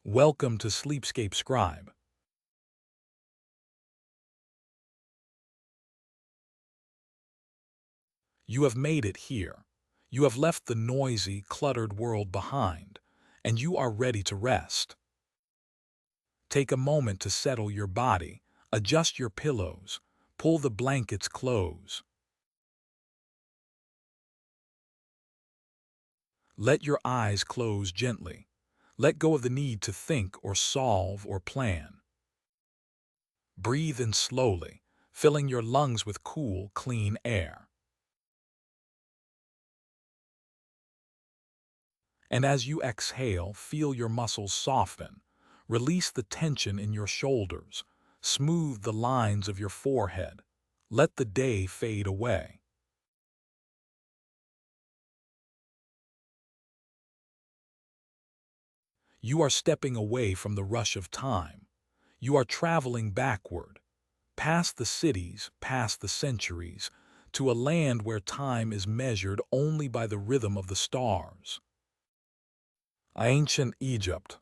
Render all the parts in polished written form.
Welcome to Sleepscape Scribe. You have made it here. You have left the noisy, cluttered world behind, and you are ready to rest. Take a moment to settle your body, adjust your pillows, pull the blankets close. Let your eyes close gently. Let go of the need to think or solve or plan. Breathe in slowly, filling your lungs with cool, clean air. And as you exhale, feel your muscles soften. Release the tension in your shoulders. Smooth the lines of your forehead. Let the day fade away. You are stepping away from the rush of time. You are traveling backward, past the cities, past the centuries, to a land where time is measured only by the rhythm of the stars. Ancient Egypt.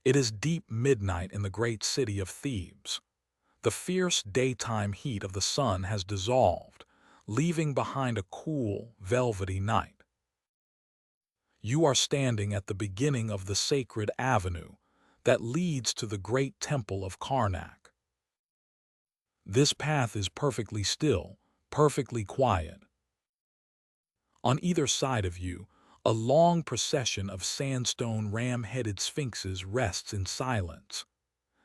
It is deep midnight in the great city of Thebes. The fierce daytime heat of the sun has dissolved, leaving behind a cool, velvety night. You are standing at the beginning of the sacred avenue that leads to the great temple of Karnak. This path is perfectly still, perfectly quiet. On either side of you, a long procession of sandstone ram-headed sphinxes rests in silence.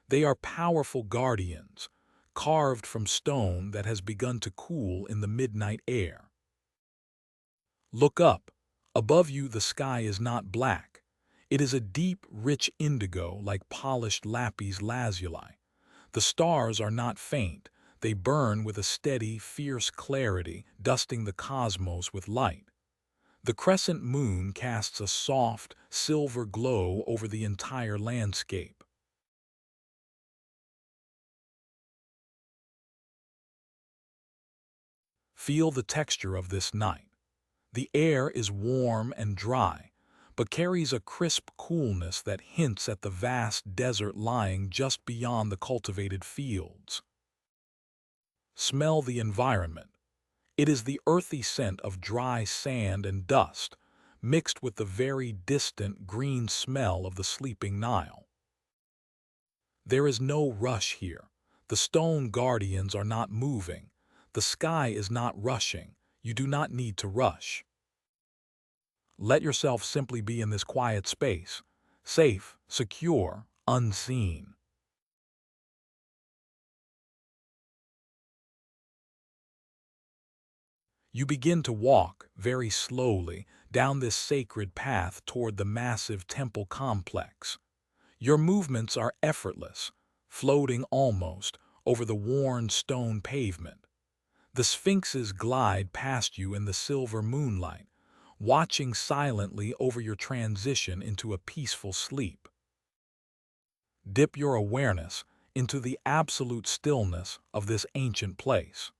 They are powerful guardians, carved from stone that has begun to cool in the midnight air. Look up. Above you the sky is not black. It is a deep, rich indigo like polished lapis lazuli. The stars are not faint. They burn with a steady, fierce clarity, dusting the cosmos with light. The crescent moon casts a soft, silver glow over the entire landscape. Feel the texture of this night. The air is warm and dry, but carries a crisp coolness that hints at the vast desert lying just beyond the cultivated fields. Smell the environment. It is the earthy scent of dry sand and dust, mixed with the very distant green smell of the sleeping Nile. There is no rush here. The stone guardians are not moving. The sky is not rushing. You do not need to rush. Let yourself simply be in this quiet space, safe, secure, unseen. You begin to walk, very slowly, down this sacred path toward the massive temple complex. Your movements are effortless, floating almost over the worn stone pavement. The sphinxes glide past you in the silver moonlight, watching silently over your transition into a peaceful sleep. Dip your awareness into the absolute stillness of this ancient place.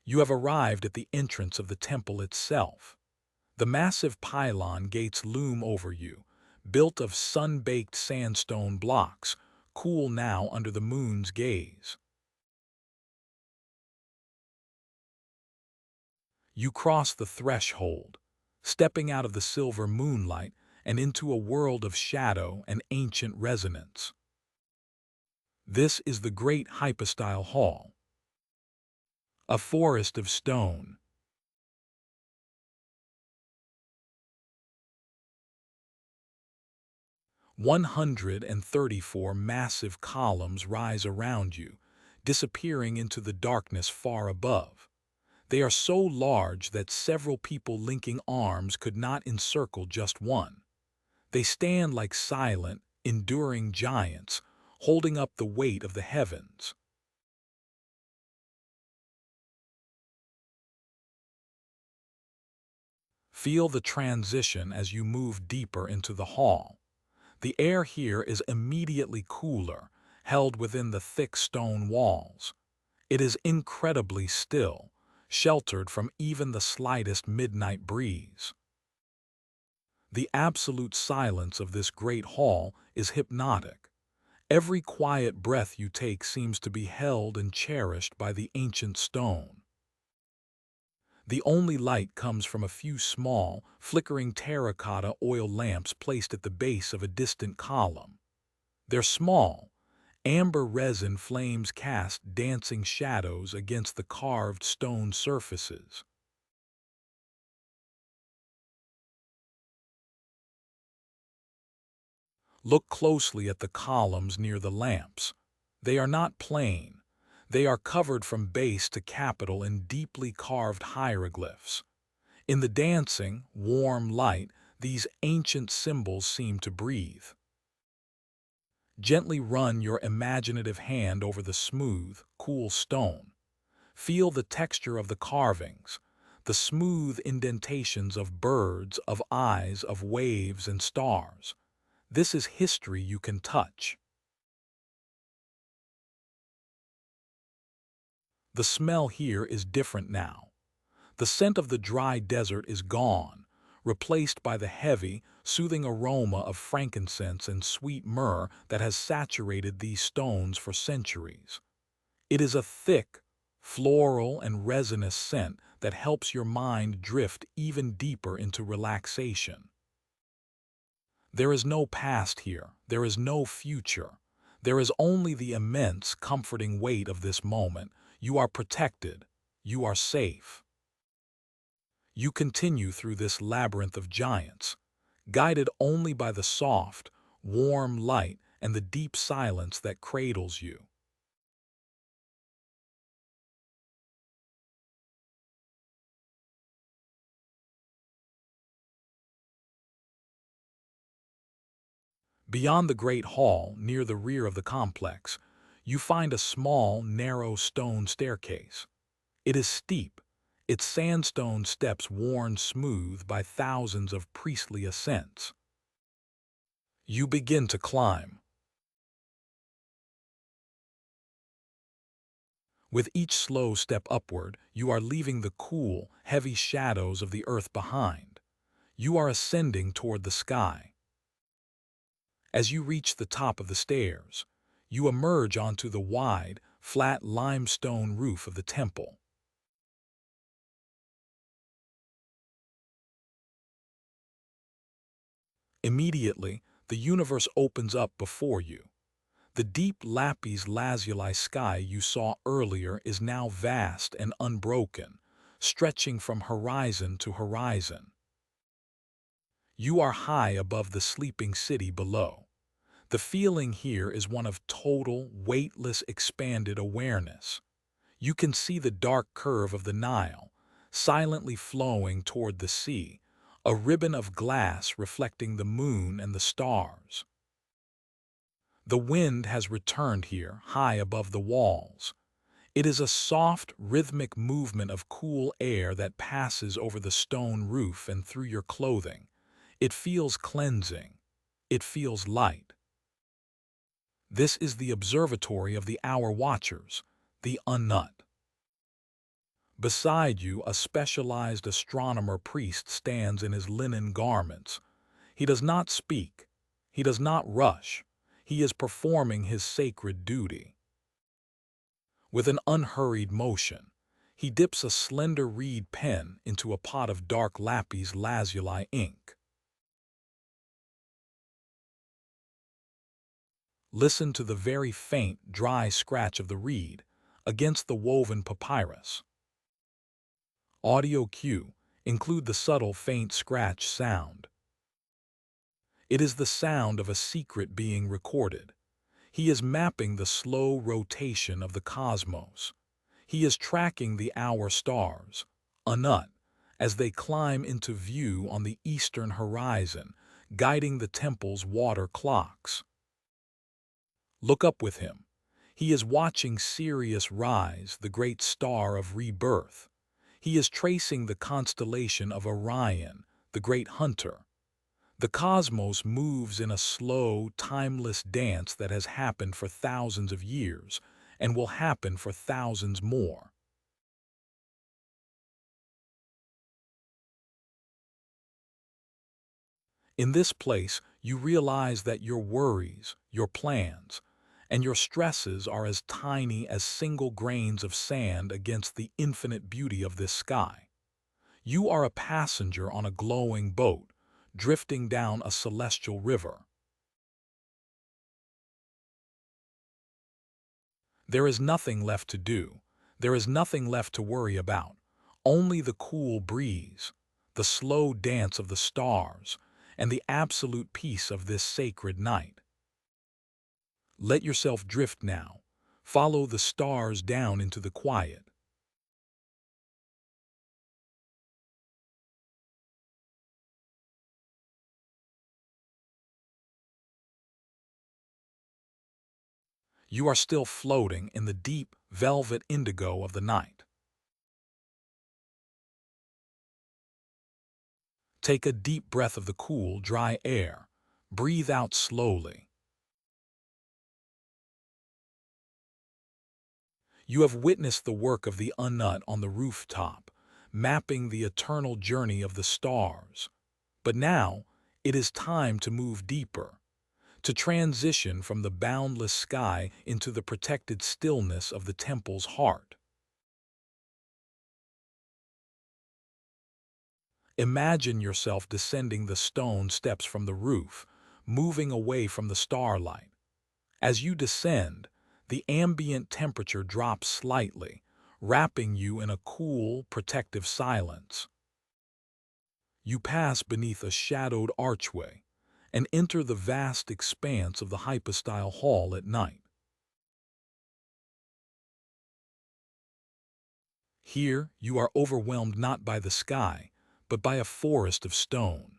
You have arrived at the entrance of the temple itself. The massive pylon gates loom over you, built of sun-baked sandstone blocks, cool now under the moon's gaze. You cross the threshold, stepping out of the silver moonlight and into a world of shadow and ancient resonance. This is the great hypostyle hall, a forest of stone. 134 massive columns rise around you, disappearing into the darkness far above. They are so large that several people linking arms could not encircle just one. They stand like silent, enduring giants, holding up the weight of the heavens. Feel the transition as you move deeper into the hall. The air here is immediately cooler, held within the thick stone walls. It is incredibly still, sheltered from even the slightest midnight breeze. The absolute silence of this great hall is hypnotic. Every quiet breath you take seems to be held and cherished by the ancient stone. The only light comes from a few small, flickering terracotta oil lamps placed at the base of a distant column. They're small. Amber resin flames cast dancing shadows against the carved stone surfaces. Look closely at the columns near the lamps. They are not plain. They are covered from base to capital in deeply carved hieroglyphs. In the dancing, warm light, these ancient symbols seem to breathe. Gently run your imaginative hand over the smooth, cool stone. Feel the texture of the carvings, the smooth indentations of birds, of eyes, of waves and stars. This is history you can touch. The smell here is different now. The scent of the dry desert is gone, replaced by the heavy, soothing aroma of frankincense and sweet myrrh that has saturated these stones for centuries. It is a thick, floral and resinous scent that helps your mind drift even deeper into relaxation. There is no past here, there is no future. There is only the immense, comforting weight of this moment. You are protected, you are safe. You continue through this labyrinth of giants, guided only by the soft, warm light and the deep silence that cradles you. Beyond the great hall, near the rear of the complex, you find a small, narrow stone staircase. It is steep, its sandstone steps worn smooth by thousands of priestly ascents. You begin to climb. With each slow step upward, you are leaving the cool, heavy shadows of the earth behind. You are ascending toward the sky. As you reach the top of the stairs, you emerge onto the wide, flat limestone roof of the temple. Immediately, the universe opens up before you. The deep lapis lazuli sky you saw earlier is now vast and unbroken, stretching from horizon to horizon. You are high above the sleeping city below. The feeling here is one of total, weightless, expanded awareness. You can see the dark curve of the Nile, silently flowing toward the sea, a ribbon of glass reflecting the moon and the stars. The wind has returned here, high above the walls. It is a soft, rhythmic movement of cool air that passes over the stone roof and through your clothing. It feels cleansing. It feels light. This is the observatory of the Hour Watchers, the Unnut. Beside you, a specialized astronomer priest stands in his linen garments. He does not speak. He does not rush. He is performing his sacred duty. With an unhurried motion, he dips a slender reed pen into a pot of dark lapis lazuli ink. Listen to the very faint, dry scratch of the reed against the woven papyrus. Audio cue: include the subtle, faint scratch sound. It is the sound of a secret being recorded. He is mapping the slow rotation of the cosmos. He is tracking the hour stars, Anut, as they climb into view on the eastern horizon, guiding the temple's water clocks. Look up with him. He is watching Sirius rise, the great star of rebirth. He is tracing the constellation of Orion, the great hunter. The cosmos moves in a slow, timeless dance that has happened for thousands of years and will happen for thousands more. In this place, you realize that your worries, your plans, and your stresses are as tiny as single grains of sand against the infinite beauty of this sky. You are a passenger on a glowing boat, drifting down a celestial river. There is nothing left to do. There is nothing left to worry about. Only the cool breeze, the slow dance of the stars, and the absolute peace of this sacred night. Let yourself drift now. Follow the stars down into the quiet. You are still floating in the deep velvet indigo of the night. Take a deep breath of the cool, dry air. Breathe out slowly. You have witnessed the work of the unknown on the rooftop, mapping the eternal journey of the stars. But now, it is time to move deeper, to transition from the boundless sky into the protected stillness of the temple's heart. Imagine yourself descending the stone steps from the roof, moving away from the starlight. As you descend, the ambient temperature drops slightly, wrapping you in a cool, protective silence. You pass beneath a shadowed archway and enter the vast expanse of the hypostyle hall at night. Here, you are overwhelmed not by the sky, but by a forest of stone.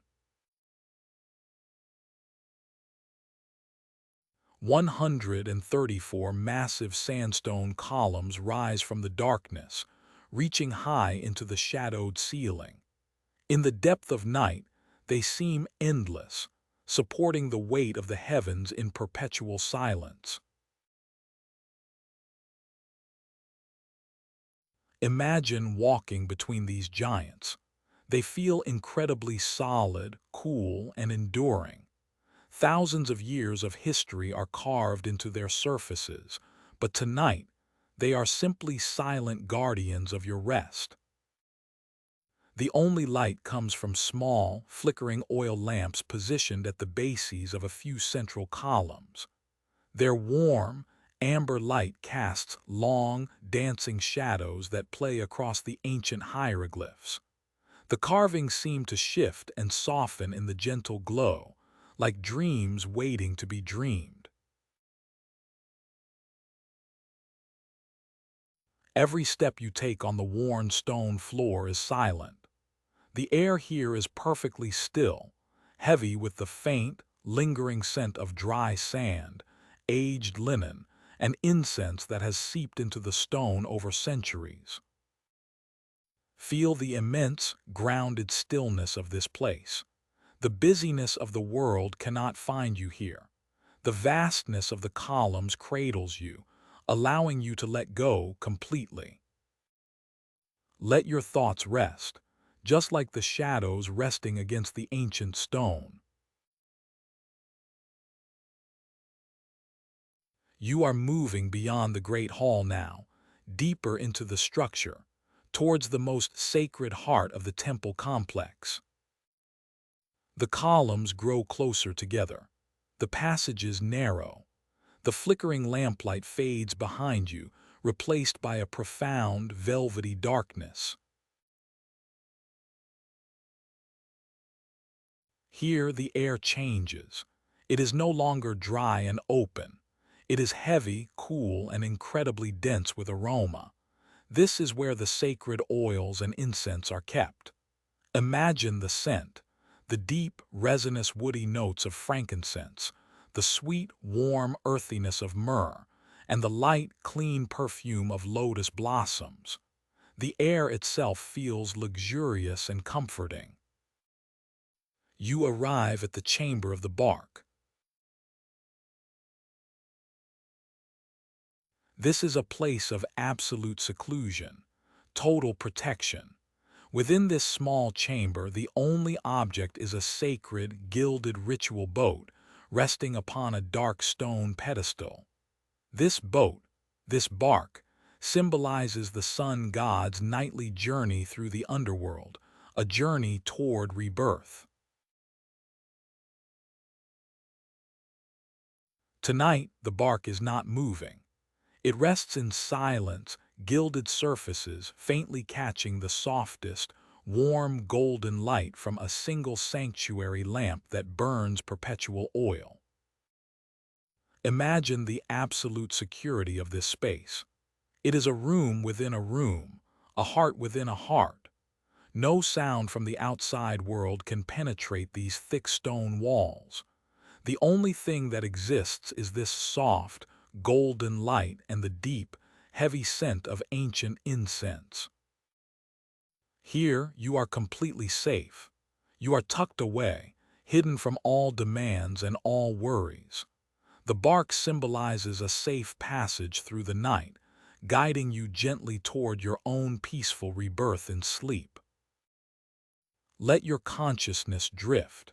134 massive sandstone columns rise from the darkness, reaching high into the shadowed ceiling. In the depth of night, they seem endless, supporting the weight of the heavens in perpetual silence. Imagine walking between these giants. They feel incredibly solid, cool, and enduring. Thousands of years of history are carved into their surfaces, but tonight, they are simply silent guardians of your rest. The only light comes from small, flickering oil lamps positioned at the bases of a few central columns. Their warm, amber light casts long, dancing shadows that play across the ancient hieroglyphs. The carvings seem to shift and soften in the gentle glow, like dreams waiting to be dreamed. Every step you take on the worn stone floor is silent. The air here is perfectly still, heavy with the faint, lingering scent of dry sand, aged linen, and incense that has seeped into the stone over centuries. Feel the immense, grounded stillness of this place. The busyness of the world cannot find you here. The vastness of the columns cradles you, allowing you to let go completely. Let your thoughts rest, just like the shadows resting against the ancient stone. You are moving beyond the Great Hall now, deeper into the structure, towards the most sacred heart of the temple complex. The columns grow closer together. The passages narrow. The flickering lamplight fades behind you, replaced by a profound, velvety darkness. Here the air changes. It is no longer dry and open. It is heavy, cool, and incredibly dense with aroma. This is where the sacred oils and incense are kept. Imagine the scent, the deep, resinous woody notes of frankincense, the sweet, warm earthiness of myrrh, and the light, clean perfume of lotus blossoms. The air itself feels luxurious and comforting. You arrive at the chamber of the bark. This is a place of absolute seclusion, total protection. Within this small chamber, the only object is a sacred, gilded ritual boat resting upon a dark stone pedestal. This boat, this bark, symbolizes the sun god's nightly journey through the underworld, a journey toward rebirth. Tonight, the bark is not moving. It rests in silence, gilded surfaces faintly catching the softest, warm golden light from a single sanctuary lamp that burns perpetual oil. Imagine the absolute security of this space. It is a room within a room, a heart within a heart. No sound from the outside world can penetrate these thick stone walls. The only thing that exists is this soft, golden light and the deep, heavy scent of ancient incense. Here you are completely safe. You are tucked away, hidden from all demands and all worries. The bark symbolizes a safe passage through the night, guiding you gently toward your own peaceful rebirth in sleep. Let your consciousness drift.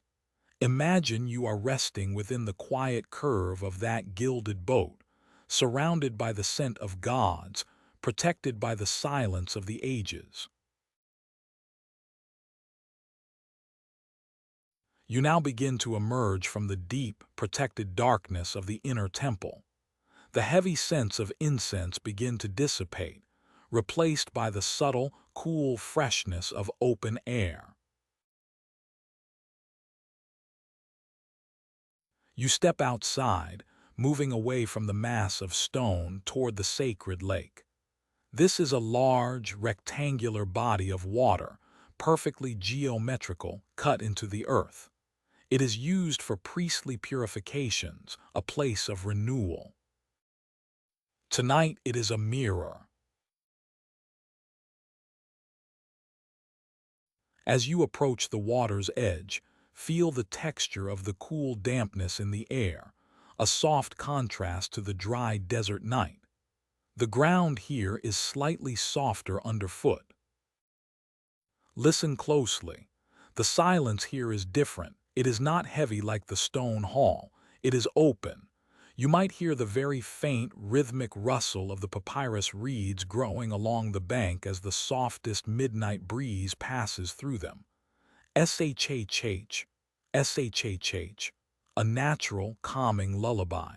Imagine you are resting within the quiet curve of that gilded boat, surrounded by the scent of gods, protected by the silence of the ages. You now begin to emerge from the deep, protected darkness of the inner temple. The heavy scents of incense begin to dissipate, replaced by the subtle, cool freshness of open air. You step outside, moving away from the mass of stone toward the sacred lake. This is a large, rectangular body of water, perfectly geometrical, cut into the earth. It is used for priestly purifications, a place of renewal. Tonight it is a mirror. As you approach the water's edge, feel the texture of the cool dampness in the air, a soft contrast to the dry desert night. The ground here is slightly softer underfoot. Listen closely. The silence here is different. It is not heavy like the stone hall. It is open. You might hear the very faint, rhythmic rustle of the papyrus reeds growing along the bank as the softest midnight breeze passes through them. SHHH, SHHH, a natural, calming lullaby.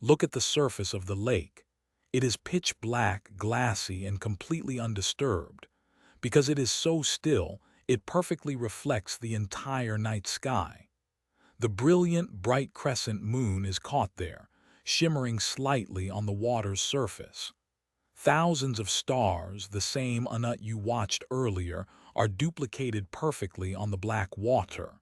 Look at the surface of the lake. It is pitch black, glassy, and completely undisturbed. Because it is so still, it perfectly reflects the entire night sky. The brilliant, bright crescent moon is caught there, shimmering slightly on the water's surface. Thousands of stars, the same Anut you watched earlier, are duplicated perfectly on the black water.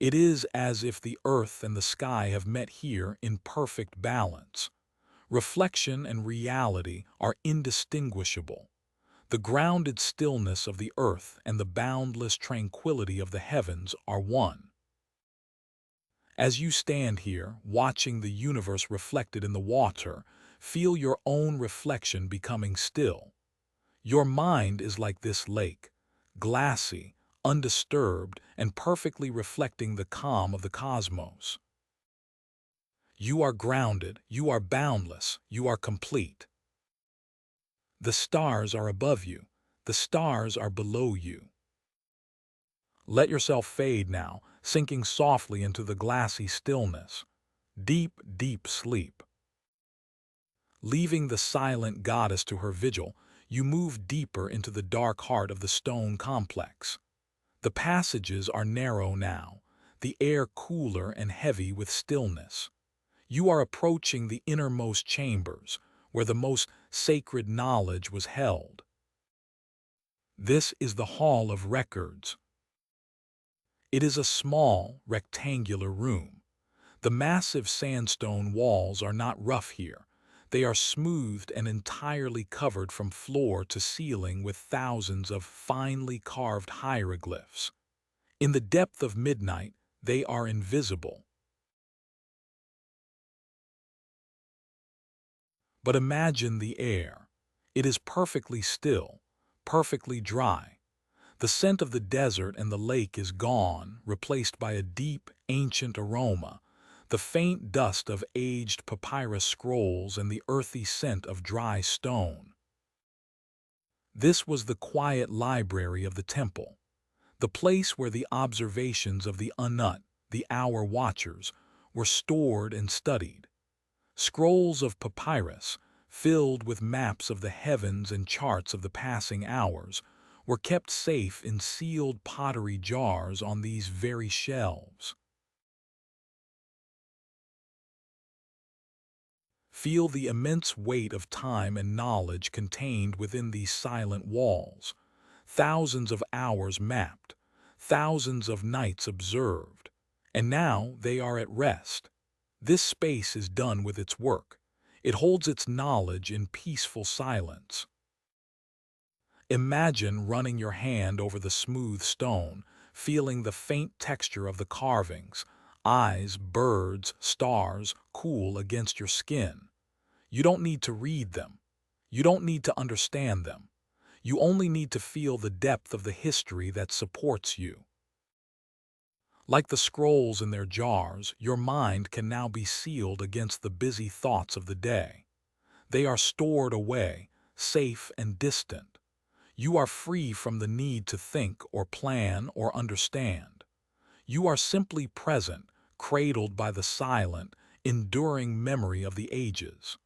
It is as if the earth and the sky have met here in perfect balance. Reflection and reality are indistinguishable. The grounded stillness of the earth and the boundless tranquility of the heavens are one. As you stand here, watching the universe reflected in the water, feel your own reflection becoming still. Your mind is like this lake, glassy, undisturbed, and perfectly reflecting the calm of the cosmos. You are grounded, you are boundless, you are complete. The stars are above you, the stars are below you. Let yourself fade now, sinking softly into the glassy stillness. Deep, deep sleep. Leaving the silent goddess to her vigil, you move deeper into the dark heart of the stone complex. The passages are narrow now, the air cooler and heavy with stillness. You are approaching the innermost chambers, where the most sacred knowledge was held. This is the Hall of Records. It is a small, rectangular room. The massive sandstone walls are not rough here. They are smoothed and entirely covered from floor to ceiling with thousands of finely carved hieroglyphs. In the depth of midnight, they are invisible. But imagine the air. It is perfectly still, perfectly dry. The scent of the desert and the lake is gone, replaced by a deep, ancient aroma, the faint dust of aged papyrus scrolls and the earthy scent of dry stone. This was the quiet library of the temple, the place where the observations of the Unut, the Hour Watchers, were stored and studied. Scrolls of papyrus, filled with maps of the heavens and charts of the passing hours, were kept safe in sealed pottery jars on these very shelves. Feel the immense weight of time and knowledge contained within these silent walls. Thousands of hours mapped, thousands of nights observed, and now they are at rest. This space is done with its work. It holds its knowledge in peaceful silence. Imagine running your hand over the smooth stone, feeling the faint texture of the carvings, eyes, birds, stars, cool against your skin. You don't need to read them. You don't need to understand them. You only need to feel the depth of the history that supports you. Like the scrolls in their jars, your mind can now be sealed against the busy thoughts of the day. They are stored away, safe and distant. You are free from the need to think or plan or understand. You are simply present, cradled by the silent, enduring memory of the ages.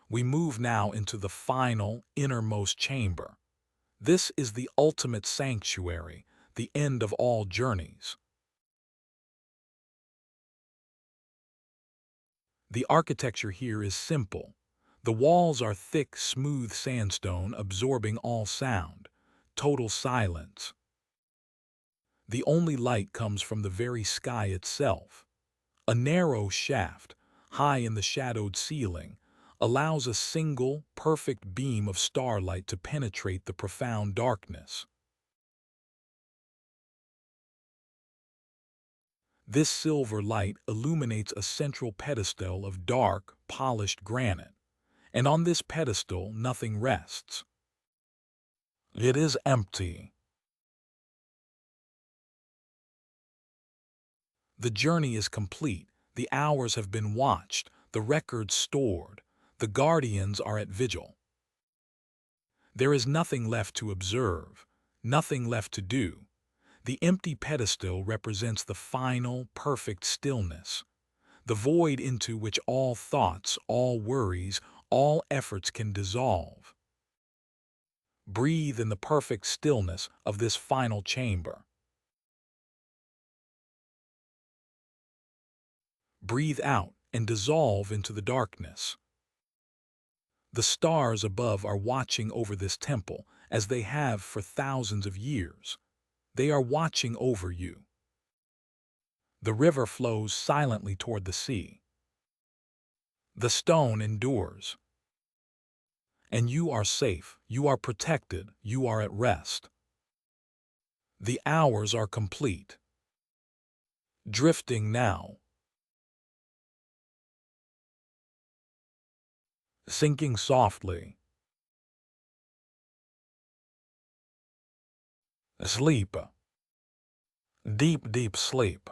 We move now into the final, innermost chamber. This is the ultimate sanctuary, the end of all journeys. The architecture here is simple. The walls are thick, smooth sandstone absorbing all sound, total silence. The only light comes from the very sky itself. A narrow shaft, high in the shadowed ceiling, allows a single, perfect beam of starlight to penetrate the profound darkness. This silver light illuminates a central pedestal of dark, polished granite, and on this pedestal nothing rests. It is empty. The journey is complete, the hours have been watched, the records stored, the guardians are at vigil. There is nothing left to observe, nothing left to do. The empty pedestal represents the final, perfect stillness, the void into which all thoughts, all worries, all efforts can dissolve. Breathe in the perfect stillness of this final chamber. Breathe out and dissolve into the darkness. The stars above are watching over this temple, as they have for thousands of years. They are watching over you. The river flows silently toward the sea. The stone endures. And you are safe, you are protected, you are at rest. The hours are complete. Drifting now. Sinking softly. Sleep. Deep, deep sleep.